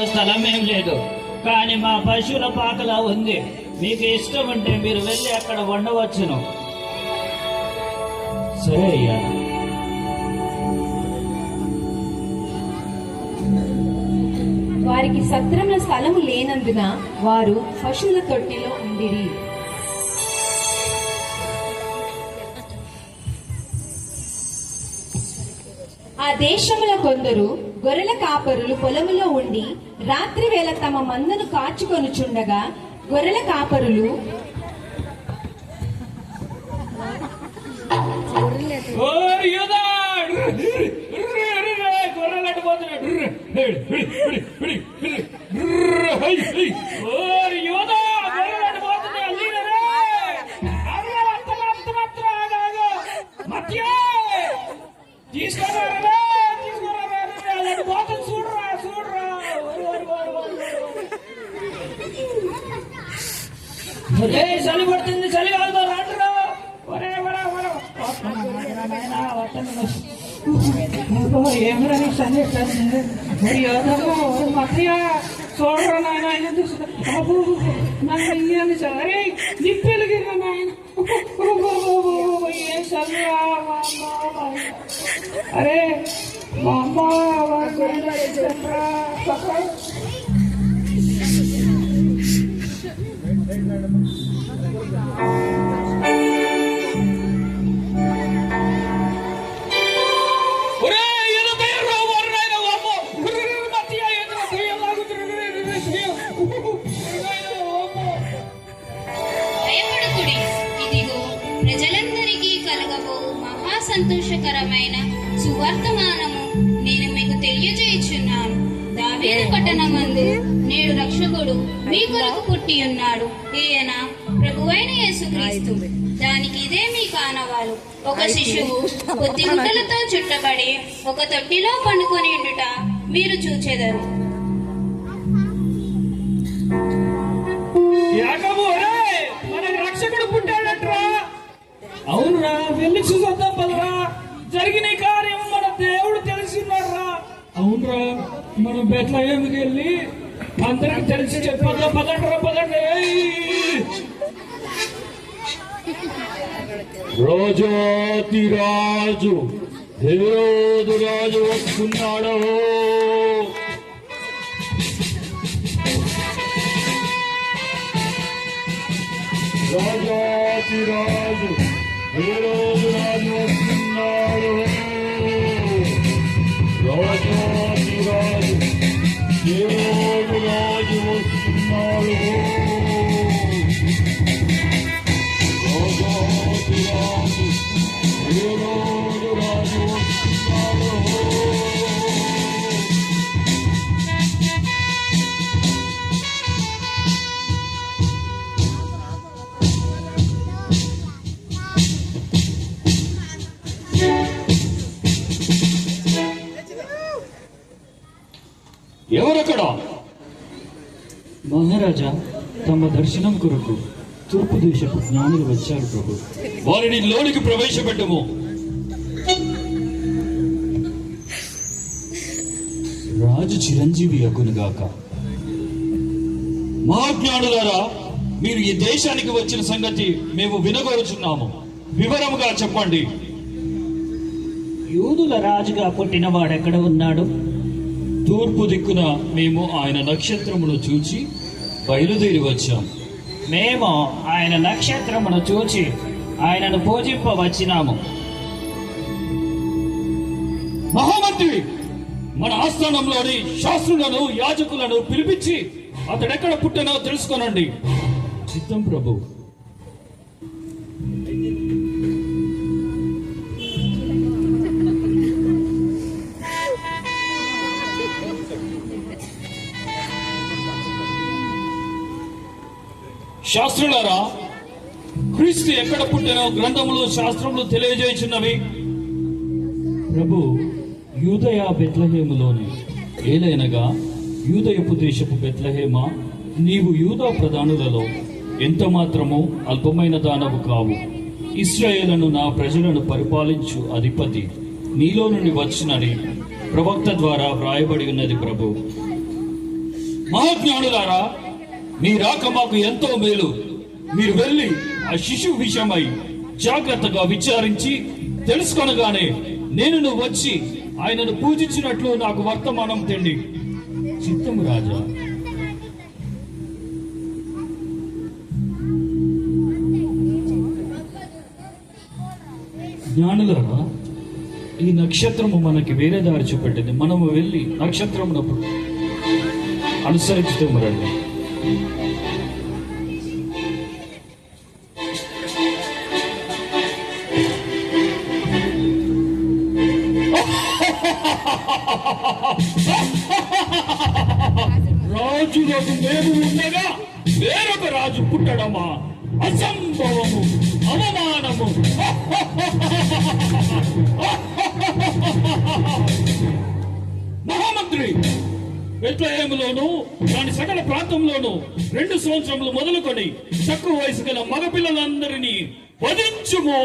స్థలం ఏం లేదు, కానీ మా పశువుల పాకలా ఉంది. మీకు ఇష్టం ఉంటే మీరు వెళ్ళి అక్కడ వండవచ్చును. సరే అయ్యా. వారికి సత్రంలో స్థలము లేనందున వారు పశువుల తొట్టిలో ఉండిరి. ఆ దేశముల కొందరు గొర్రెల కాపరులు పొలములో ఉండి రాత్రి వేళ తమ మందను కాచుకొనుచుండగా గొర్రెల కాపరులు చలి పడుతుంది, చలి కాదు రాండ్రా. ఏమరా చూడరా నాయన, నన్ను సరే నిప్పెలిగిరా నాయన. అరే మా అమ్మ సంతోషకరమైన సువర్తమానము నేను మీకు తెలియజేయుచున్నాను. దావీదు పట్టణమందు నేడు రక్షకుడు మీ కొరకు పుట్టి ఉన్నాడు. ఈయన ప్రభువైన యేసుక్రీస్తు. దానికి ఇదే మీ కానవాలు. ఒక శిశువు కొద్ది గుడ్డలతో చుట్టబడి ఒక తొట్టిలో పండుకొని ఉండుట మీరు చూచెదరు. రక్షకుడు పుట్టాడట్రా. అవునురా, వెళ్ళి చూసొద్దాం పదరా. జరిగిన కార్యం మన దేవుడు తెలిసిన్నారా. అవునరా, మనం బెత్లెహేముకి వెళ్ళి అందరికి తెలిసి చెప్పదా. పదండ్రా పదండి. రాజాతి రాజు హేరోదు రాజు వస్తున్నాడు. రాజాతి రాజు హేరోదు రాజు వస్తున్నాడు. రాజాతి రాజు హేరోదు రాజు వస్తున్నాడు. రాజాతి రాజు హేరోదు రాజు వస్తున్నాడు. ఎవరక్కడ? మహారాజా, తమ దర్శనం కొరకు తూర్పు దేశపు జ్ఞానులు వచ్చారు ప్రభు. వారిని లోనికి ప్రవేశపెట్టము. రాజు చిరంజీవి అగునుగాక. మహాజ్ఞానులారా, మీరు ఈ దేశానికి వచ్చిన సంగతి మేము వినగోరుచున్నాము. వివరముగా చెప్పండి. యూదుల రాజుగా పుట్టిన వాడెక్కడ ఉన్నాడు? తూర్పు దిక్కున మేము ఆయన నక్షత్రమును చూచి బయలుదేరి వచ్చాం. మేము ఆయన నక్షత్రమును చూచి ఆయనను పూజింపవచ్చినాము. మహామంత్రి, మన ఆస్థానంలోని శాస్త్రులను యాజకులను పిలిపించి అతడెక్కడ పుట్టినో తెలుసుకొనండి. చిత్తం ప్రభు. శాస్త్రులారా, క్రీస్తు ఎక్కడ పుట్టినో గ్రంథములు శాస్త్రములు తెలియజేయుచున్నవి. ప్రభు, యూదయ బెత్లెహేములోని. ఏలైనగా యూదయపు దేశపు బెత్లెహేమా, నీవు యూదా ప్రధానులలో ఎంత మాత్రము అల్పమైన దానవు కావు. ఇశ్రాయేలును నా ప్రజలను పరిపాలించు అధిపతి నీలో నుండి వచ్చినని ప్రవక్త ద్వారా వ్రాయబడి ఉన్నది ప్రభు. మహాజ్ఞానులారా, మీ రాక మాకు ఎంతో మేలు. మీరు వెళ్ళి ఆ శిశువు విషయమై జాగ్రత్తగా విచారించి తెలుసుకొనగానే నేను వచ్చి ఆయనను పూజించినట్లు నాకు వర్తమానం తెండి. చిత్తము రాజా. జ్ఞానులారా, ఈ నక్షత్రము మనకి వేరే దారి చూపెట్టింది. మనము వెళ్ళి నక్షత్రమునప్పుడు అనుసరించుతాము రండి. రాజులకు మేము ఉండగా వేరొక రాజు పుట్టడమా? అసంభవము, అవమానము. మహామంత్రి, బెత్లెహేములోను దాని సకల ప్రాంతంలోను 2 సంవత్సరములు మొదలుకొని తక్కువ వయసు గల మగపిల్లలందరినీ వధించుము.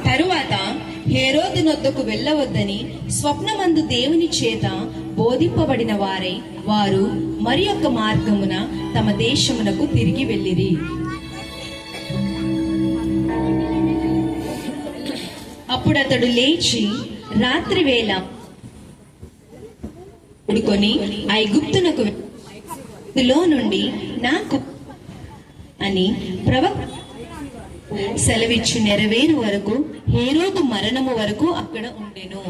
తరువాత హేరోదు నొద్దకు వెళ్ళవద్దని స్వప్నమందు దేవుని చేత బోధింపబడిన వారు మరి యొక్క మార్గమున తమ దేశమునకు తిరిగి వెళ్ళిరి. అప్పుడతడు లేచి రాత్రి వేళ పడుకొని ఐగుప్తునకు లో నుండి నాకు అని ప్రవక్త సెలవిచ్చి నెరవేరు వరకు, హేరోదు మరణము వరకు అక్కడ ఉండెను.